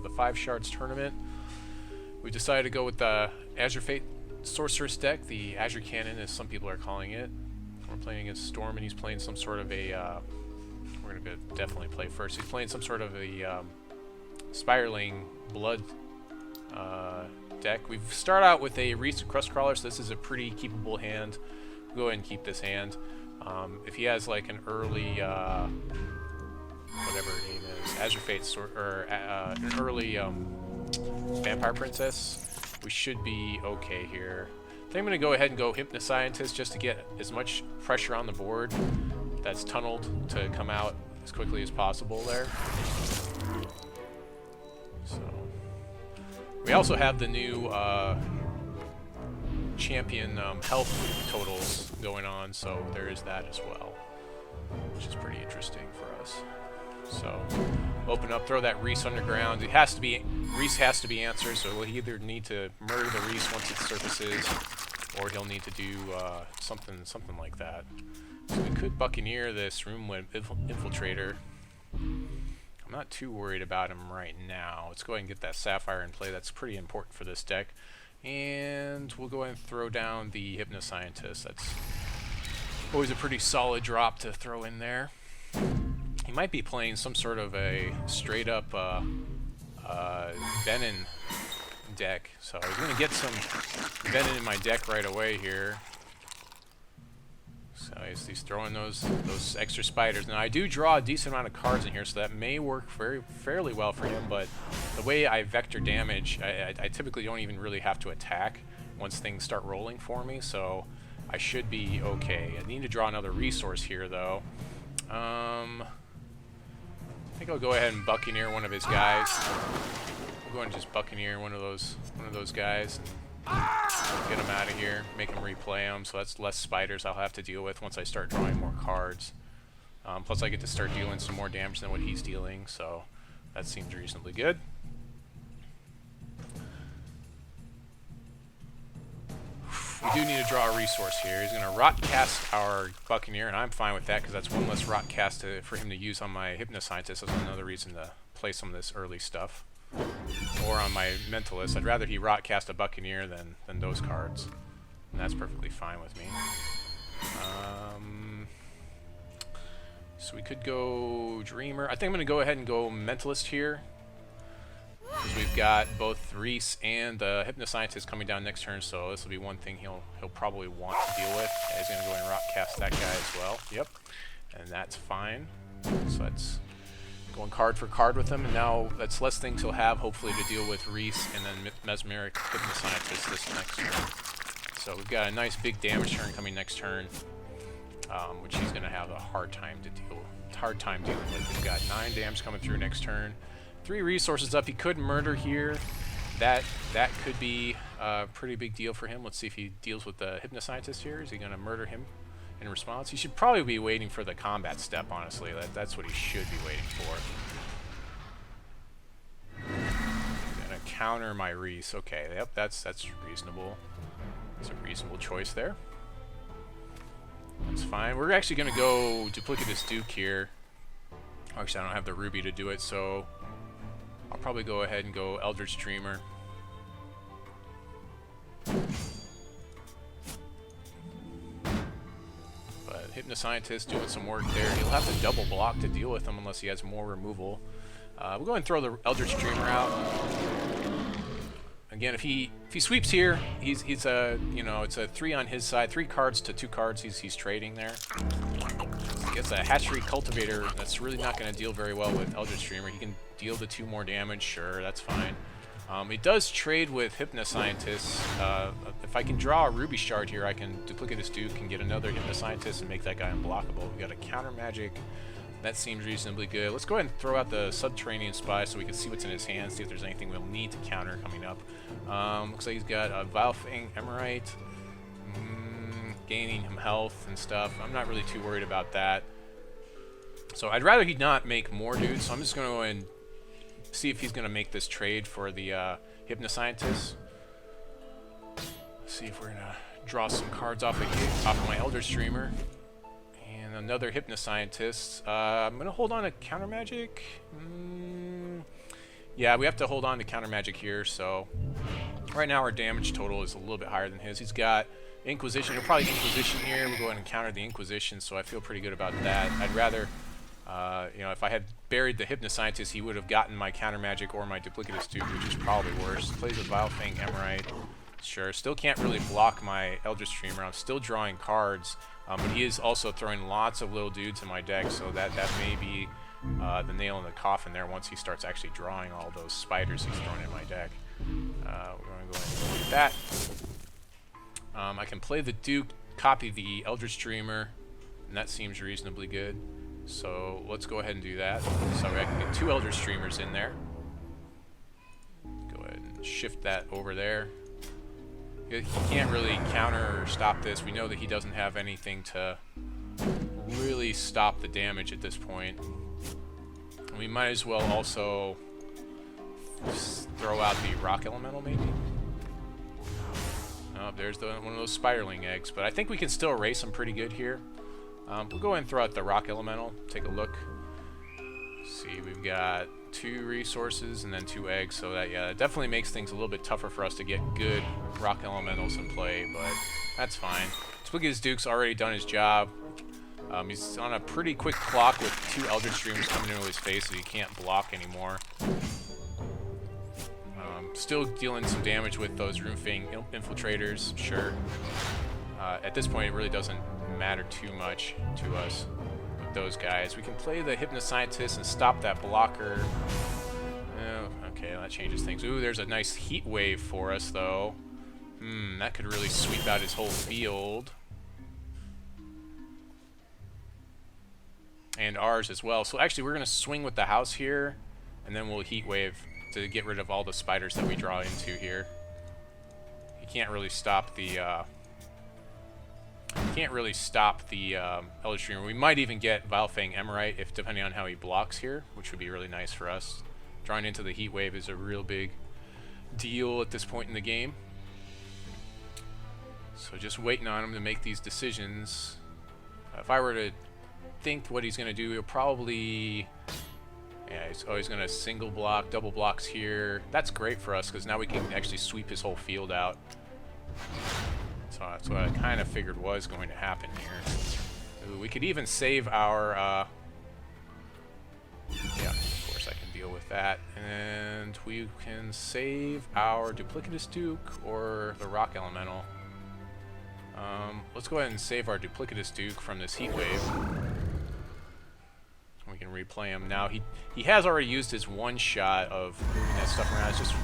the FiveShards tournament. We decided to go with the Azure Fate Sorceress deck, the Azure Cannon as some people are calling it. We're playing against Storm and he's playing some sort of a, we're going to definitely play first. He's playing some sort of a Spiraling Blood deck. We've started out with a Reese Crust Crawler, so this is a pretty keepable hand. We'll go ahead and keep this hand. If he has like an early, whatever her name is, Azure Fate, or an early Vampire Princess, we should be okay here. I think I'm going to go ahead and go Hypnoscientist just to get as much pressure on the board that's tunneled to come out as quickly as possible there. So we also have the new champion health totals going on, so there is that as well, which is pretty interesting for us. So open up, throw that Reese underground. It has to be, Reese has to be answered, so we'll either need to murder the Reese once it surfaces, or he'll need to do something like that. So we could Buccaneer this Room Infiltrator. I'm not too worried about him right now. Let's go ahead and get that Sapphire in play. That's pretty important for this deck. And we'll go ahead and throw down the Hypnoscientist. That's always a pretty solid drop to throw in there. He might be playing some sort of a straight up Venom deck. So I was going to get some Venom in my deck right away here. So he's throwing those extra spiders. Now I do draw a decent amount of cards in here, so that may work fairly well for him, but the way I vector damage, I typically don't even really have to attack once things start rolling for me, so I should be okay. I need to draw another resource here though. I think I'll go ahead and Buccaneer one of his guys. We'll go ahead and just Buccaneer one of those guys. Get him out of here, make him replay him, so that's less spiders I'll have to deal with once I start drawing more cards. Plus I get to start dealing some more damage than what he's dealing, so that seems reasonably good. We do need to draw a resource here. He's going to rot cast our Buccaneer, and I'm fine with that because that's one less rot cast for him to use on my Hypnoscientist. That's another reason to play some of this early stuff. Or on my Mentalist. I'd rather he rot cast a Buccaneer than those cards. And that's perfectly fine with me. So we could go Dreamer. I think I'm going to go ahead and go Mentalist here. Because we've got both Reese and Hypnoscientist coming down next turn, so this will be one thing he'll probably want to deal with. Yeah, he's going to go and rot cast that guy as well. Yep. And that's fine. So that's going card for card with him, and now that's less things he'll have, hopefully, to deal with Reese and then Mesmeric Hypnoscientist this next turn. So we've got a nice big damage turn coming next turn, which he's going to have a hard time dealing with. We've got 9 damage coming through next turn. 3 resources up. He could murder here. That could be a pretty big deal for him. Let's see if he deals with the Hypnoscientist here. Is he going to murder him in response? He should probably be waiting for the combat step, honestly. That's what he should be waiting for. I'm gonna counter my Reese. Okay, yep, that's reasonable. That's a reasonable choice there. That's fine. We're actually gonna go Duplicitous Duke here. Actually, I don't have the Ruby to do it, so I'll probably go ahead and go Eldritch Dreamer. Hypnoscientist doing some work there. He'll have to double block to deal with him unless he has more removal. We'll go ahead and throw the Eldritch Dreamer out. Again, if he sweeps here, he's a, you know, it's a 3 on his side, 3 cards to 2 cards he's trading there. He gets a Hatchery Cultivator that's really not going to deal very well with Eldritch Dreamer. He can deal the 2 more damage, sure, that's fine. It does trade with Hypnoscientist. If I can draw a Ruby Shard here, I can Duplicitous Duke and get another Hypnoscientist and make that guy unblockable. We got a Counter Magic. That seems reasonably good. Let's go ahead and throw out the Subterranean Spy so we can see what's in his hand, see if there's anything we'll need to counter coming up. Looks like he's got a Vilefang Emerite, gaining him health and stuff. I'm not really too worried about that. So I'd rather he not make more dudes, so I'm just going to go and see if he's going to make this trade for the Hypnoscientist. See if we're going to draw some cards off of my Eldritch Dreamer. And another Hypnoscientist. I'm going to hold on to Counter Magic. Yeah, we have to hold on to counter magic here, so right now our damage total is a little bit higher than his. He's got Inquisition. He'll probably Inquisition here. We'll go ahead and counter the Inquisition, so I feel pretty good about that. I'd rather, you know, if I had buried the Hypnoscientist, he would have gotten my counter magic or my Duplicitous Duke, which is probably worse. Plays with Vilefang Emerite. Sure, still can't really block my Eldritch Streamer. I'm still drawing cards, but he is also throwing lots of little dudes in my deck, so that may be the nail in the coffin there once he starts actually drawing all those spiders he's throwing in my deck. We're going to go ahead and do that. I can play the Duke, copy the Eldritch Dreamer, and that seems reasonably good. So let's go ahead and do that. So I can get 2 Eldritch Dreamers in there. Go ahead and shift that over there. He can't really counter or stop this. We know that he doesn't have anything to really stop the damage at this point. And we might as well also throw out the Rock Elemental, maybe? Oh, there's one of those Spiderling eggs, but I think we can still erase them pretty good here. We'll go ahead and throw out the Rock Elemental, take a look. See, we've got 2 resources and then 2 eggs, so that, yeah, it definitely makes things a little bit tougher for us to get good Rock Elementals in play, but that's fine. Duplicitous Duke's already done his job. He's on a pretty quick clock with 2 Eldritch Streams coming into his face, so he can't block anymore. Still dealing some damage with those Runefang Infiltrators, sure. At this point, it really doesn't matter too much to us with those guys. We can play the Hypnoscientist and stop that blocker. Oh, okay, that changes things. Ooh, there's a nice Heat Wave for us, though. That could really sweep out his whole field. And ours as well. So actually, we're going to swing with the house here, and then we'll Heat Wave to get rid of all the spiders that we draw into here. He can't really stop the Eldritch Dreamer. We might even get Vilefang Emerite if depending on how he blocks here, which would be really nice for us. Drawing into the Heat Wave is a real big deal at this point in the game. So just waiting on him to make these decisions. If I were to think what he's going to do, he'll probably... Yeah, he's going to single block, double blocks here. That's great for us because now we can actually sweep his whole field out. So that's what I kind of figured was going to happen here. Ooh, we could even save our... yeah, of course I can deal with that. And we can save our Duplicitous Duke or the Rock Elemental. Let's go ahead and save our Duplicitous Duke from this Heat Wave. We can replay him now. He has already used his one shot of moving that stuff around. It's just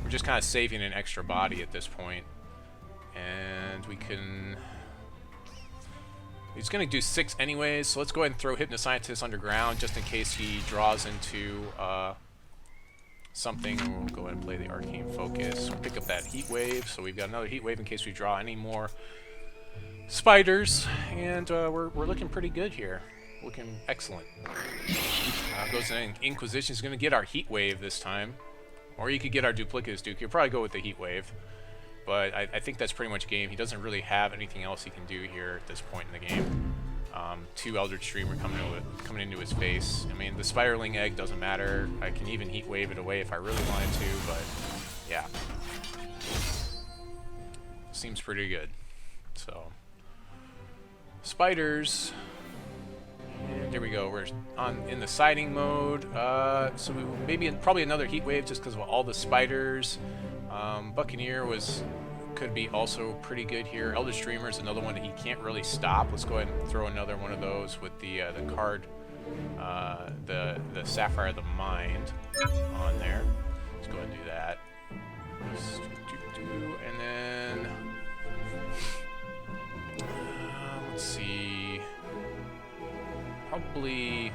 we're just kind of saving an extra body at this point, and we can. He's going to do 6 anyways, so let's go ahead and throw Hypnoscientist underground just in case he draws into something. We'll go ahead and play the Arcane Focus. We'll pick up that Heat Wave, so we've got another Heat Wave in case we draw any more spiders, and we're looking pretty good here. Looking excellent. Goes in Inquisition. Is going to get our Heat Wave this time. Or you could get our Duplicitous Duke. You'll probably go with the Heat Wave. But I think that's pretty much game. He doesn't really have anything else he can do here at this point in the game. 2 Eldritch Streamer coming into his face. I mean, the Spiderling Egg doesn't matter. I can even Heat Wave it away if I really wanted to, but yeah. Seems pretty good. So, spiders. And there we go. We're in the siding mode. So probably another Heat Wave just because of all the spiders. Buccaneer could be also pretty good here. Eldritch Dreamer is another one that he can't really stop. Let's go ahead and throw another one of those with the card, the Sapphire of the Mind on there. Let's go ahead and do that. And then let's see. Probably,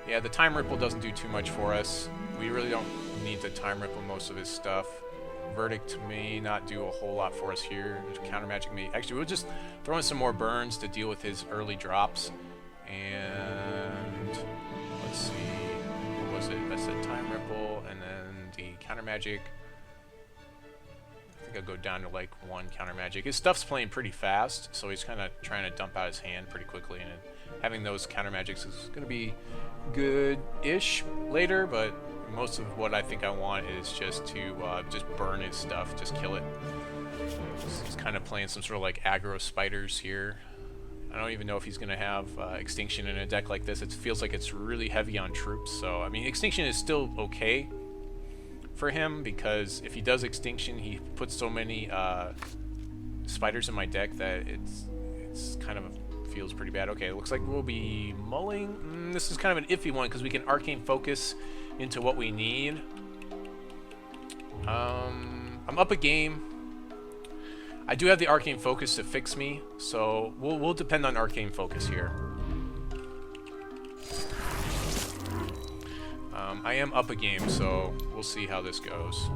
yeah, the Time Ripple doesn't do too much for us. We really don't need to Time Ripple most of his stuff. Verdict may not do a whole lot for us here. Counter Magic may... Actually, we'll just throw in some more burns to deal with his early drops. And let's see, what was it? I said Time Ripple, and then the Counter Magic. I think I'll go down to like 1 Counter Magic. His stuff's playing pretty fast, so he's kind of trying to dump out his hand pretty quickly, and having those Counter Magics is going to be good-ish later, but most of what I think I want is just to just burn his stuff, just kill it. He's kind of playing some sort of like aggro spiders here. I don't even know if he's going to have Extinction in a deck like this. It feels like it's really heavy on troops. So, I mean, Extinction is still okay for him, because if he does Extinction, he puts so many spiders in my deck that it's kind of feels pretty bad. Okay, it looks like we'll be mulling. This is kind of an iffy one, because we can Arcane Focus into what we need. I'm up a game. I do have the Arcane Focus to fix me, so we'll depend on Arcane Focus here. I am up a game, so we'll see how this goes.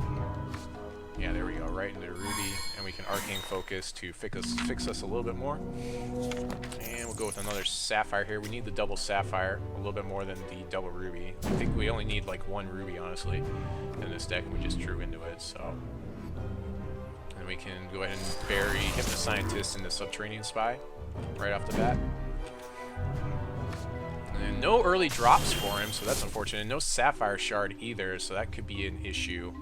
Yeah, there we go, right into Ruby, and we can Arcane Focus to fix us a little bit more. And we'll go with another Sapphire here. We need the double Sapphire, a little bit more than the double Ruby. I think we only need like one Ruby, honestly, in this deck, and we just drew into it, so... And we can go ahead and bury Hypnoscientist into Subterranean Spy right off the bat. And no early drops for him, so that's unfortunate. No Sapphire Shard either, so that could be an issue.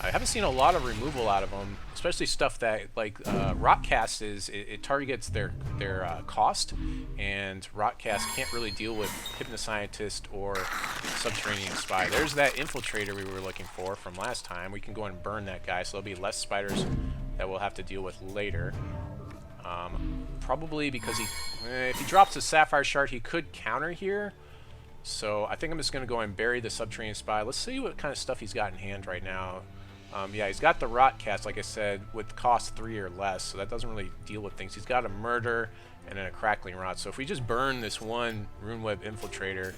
I haven't seen a lot of removal out of him, especially stuff that, like, Rotcast it targets their cost, and Rotcast can't really deal with Hypnoscientist or Subterranean Spy. There's that Infiltrator we were looking for from last time. We can go and burn that guy, so there'll be less spiders that we'll have to deal with later. Probably because if he drops a Sapphire Shard, he could counter here. So I think I'm just going to go and bury the Subterranean Spy. Let's see what kind of stuff he's got in hand right now. Yeah, he's got the Rotcast, like I said, with cost 3 or less, so that doesn't really deal with things. He's got a Murder and then a Crackling Rot. So if we just burn this one Runeweb Infiltrator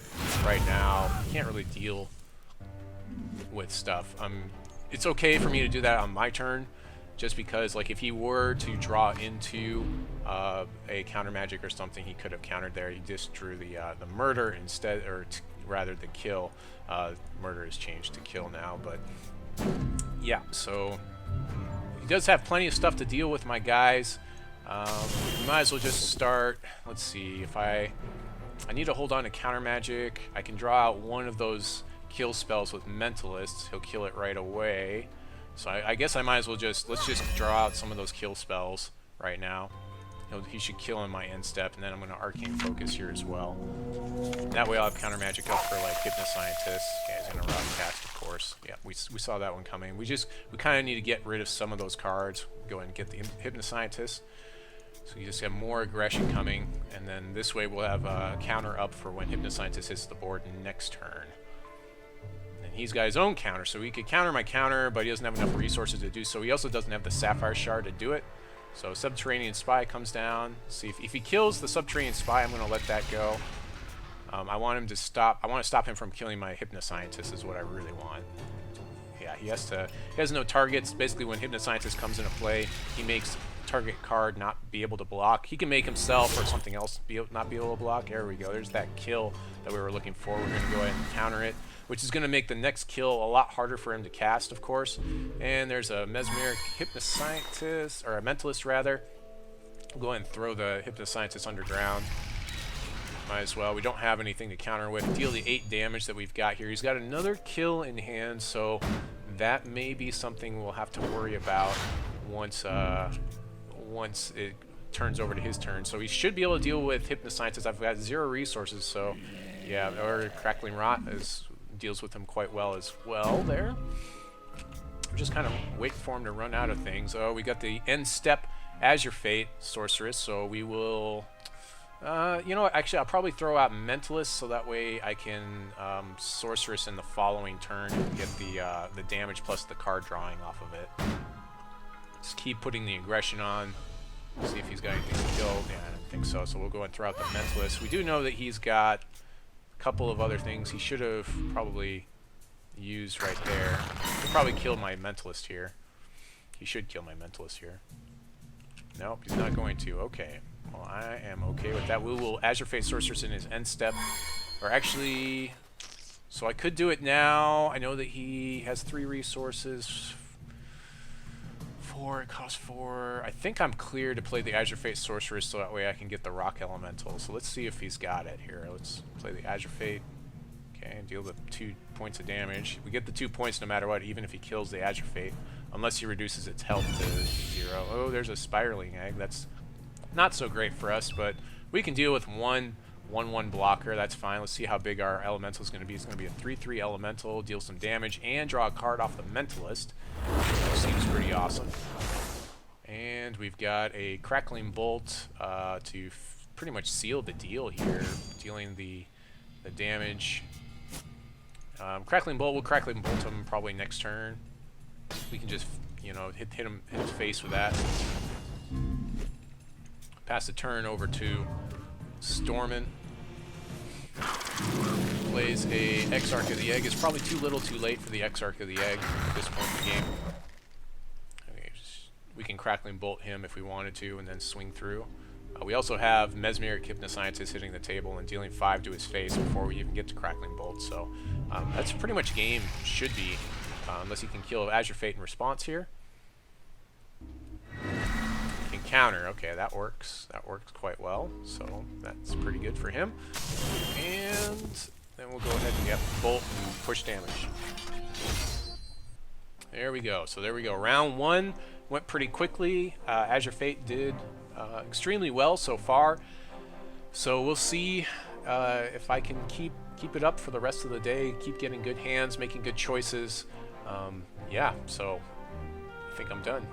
right now, he can't really deal with stuff. It's okay for me to do that on my turn, just because, like, if he were to draw into a counter magic or something, he could have countered there. He just drew the Murder instead, or rather the Kill. Murder is changed to Kill now, but yeah, so he does have plenty of stuff to deal with, my guys. Might as well just start. Let's see, if I need to hold on to counter magic. I can draw out one of those kill spells with Mentalist. He'll kill it right away. So I guess I might as well let's just draw out some of those kill spells right now. He should kill in my end step, and then I'm going to Arcane Focus here as well. That way I'll have counter magic up for like Hypnoscientist. Okay, he's going to Rotcast, of course. Yeah, we saw that one coming. We kind of need to get rid of some of those cards. Go ahead and get the Hypnoscientist. So you just have more aggression coming, and then this way we'll have a counter up for when Hypnoscientist hits the board next turn. He's got his own counter, so he could counter my counter, but he doesn't have enough resources to do so. He also doesn't have the Sapphire Shard to do it. So Subterranean Spy comes down. See, if he kills the Subterranean Spy, I'm going to let that go. I want him to stop. I want to stop him from killing my Hypnoscientist is what I really want. Yeah, he has no targets. Basically, when Hypnoscientist comes into play, he makes target card not be able to block. He can make himself or something else not be able to block. There we go. There's that kill that we were looking for. We're going to go ahead and counter it, which is going to make the next kill a lot harder for him to cast, of course. And there's a Mesmeric Hypnoscientist, or a Mentalist rather. We'll go ahead and throw the Hypnoscientist underground. Might as well. We don't have anything to counter with. Deal the 8 damage that we've got here. He's got another kill in hand, so that may be something we'll have to worry about once it turns over to his turn. So he should be able to deal with Hypnoscientist. I've got 0 resources, so yeah, or Crackling Rot deals with him quite well as well there. I'm just kind of waiting for him to run out of things. Oh, we got the end step Azure Fate Sorceress, so we will... you know what, actually I'll probably throw out Mentalist so that way I can Sorceress in the following turn and get the damage plus the card drawing off of it. Just keep putting the aggression on. See if he's got anything to kill. Yeah, I don't think so, so we'll go and throw out the Mentalist. We do know that he's got a couple of other things he should have probably used right there. He'll probably kill my Mentalist here. He should kill my Mentalist here. Nope, he's not going to. Okay. Well, I am okay with that. We will Azure Fate Sorceress in his end step. Or actually... So I could do it now. I know that he has 3 resources. 4, it costs 4. I think I'm clear to play the Azure Fate Sorceress so that way I can get the Rock Elemental. So let's see if he's got it here. Let's play the Azure Fate. Okay, Okay, deal the 2 points of damage. We get the 2 points no matter what, even if he kills the Azure Fate, unless he reduces its health to 0. Oh, there's a Spiraling Egg. That's not so great for us, but we can deal with one 1/1 blocker. That's fine. Let's see how big our elemental is going to be. It's going to be a 3/3 elemental, deal some damage, and draw a card off the Mentalist. Which seems pretty awesome. And we've got a Crackling Bolt to pretty much seal the deal here, dealing the damage. Crackling Bolt, we'll Crackling Bolt him probably next turn. We can just, you know, hit his face with that. Pass the turn over to Stormin. Plays a Exarch of the Egg. It's probably too little too late for the Exarch of the Egg at this point in the game. Okay, we can Crackling Bolt him if we wanted to and then swing through. We also have Mesmeric Hypnoscientist hitting the table and dealing 5 to his face before we even get to Crackling Bolt. So that's pretty much game should be, unless he can kill Azure Fate in response here. Can counter. Okay, that works. That works quite well. So that's pretty good for him. And then we'll go ahead and bolt and push damage. There we go. So there we go. Round 1 went pretty quickly. Azure Fate did extremely well so far. So we'll see if I can keep it up for the rest of the day. Keep getting good hands, making good choices. Yeah. So I think I'm done.